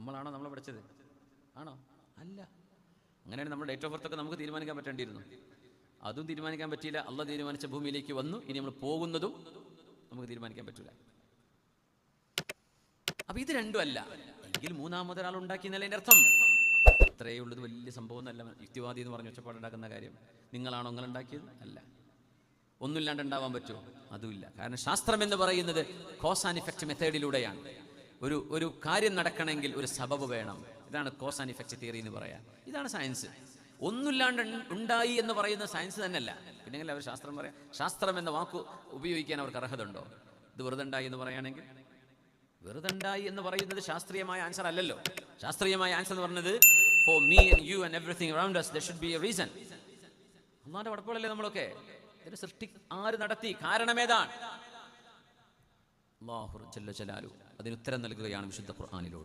നമ്മളാണോ നമ്മളെ പഠിച്ചത്? ആണോ? അല്ല. അങ്ങനെയാണ് നമ്മുടെ ഡേറ്റ് ഓഫ് ബർത്തൊക്കെ നമുക്ക് തീരുമാനിക്കാൻ പറ്റേണ്ടിയിരുന്നു. അതും തീരുമാനിക്കാൻ പറ്റിയില്ല. അള്ളാഹ് തീരുമാനിച്ച ഭൂമിയിലേക്ക് വന്നു. ഇനി നമ്മൾ പോകുന്നതും നമുക്ക് തീരുമാനിക്കാൻ പറ്റില്ല. അപ്പൊ ഇത് രണ്ടും അല്ല എങ്കിൽ മൂന്നാമതൊരാൾ ഉണ്ടാക്കി എന്നല്ല എൻ്റെ അർത്ഥം. അത്രയേ ഉള്ളത്. വലിയ സംഭവം എന്നല്ല യുക്തിവാദി എന്ന് പറഞ്ഞ് ഒച്ചപ്പാടുണ്ടാക്കുന്ന കാര്യം. നിങ്ങളാണോ നിങ്ങൾ ഉണ്ടാക്കിയത്? അല്ല. ഒന്നുമില്ലാണ്ട് ഉണ്ടാവാൻ പറ്റുമോ? അതുമില്ല. കാരണം ശാസ്ത്രം എന്ന് പറയുന്നത് കോസ് ആൻഡ് ഇഫക്റ്റ് മെത്തേഡിലൂടെയാണ്. ഒരു കാര്യം നടക്കണമെങ്കിൽ ഒരു സബബ് വേണം. ഇതാണ് കോസ് ആൻഡ് ഇഫക്റ്റ് തിയറി എന്ന് പറയാം. ഇതാണ് സയൻസ്. ഒന്നുമില്ലാണ്ട് ഉണ്ടായി എന്ന് പറയുന്ന സയൻസ് തന്നെയല്ല. പിന്നെങ്കിൽ അവർ ശാസ്ത്രം പറയാം. ശാസ്ത്രം എന്ന വാക്ക് ഉപയോഗിക്കാൻ അവർക്ക് അർഹത ഉണ്ടോ? ഇത് വെറുതെ ഉണ്ടായി എന്ന് പറയുകയാണെങ്കിൽ, വെറുതെ ഉണ്ടായി എന്ന് പറയുന്നത് ശാസ്ത്രീയമായ ആൻസർ അല്ലല്ലോ. ശാസ്ത്രീയമായ ആൻസർ എന്ന് പറഞ്ഞത് for me and you and everything around us there should be a reason. അല്ലാഹുവിന്റെ പടപ്പുകളല്ലേ നമ്മളൊക്കെ. ഇതിന്റെ സൃഷ്ടി ആര് നടത്തി? കാരണമേതാണ്? അല്ലാഹു ജല്ല ജലാലു അതിന് ഉത്തരം നൽകുകയാണ് വിശുദ്ധ ഖുർആനിലൂടെ.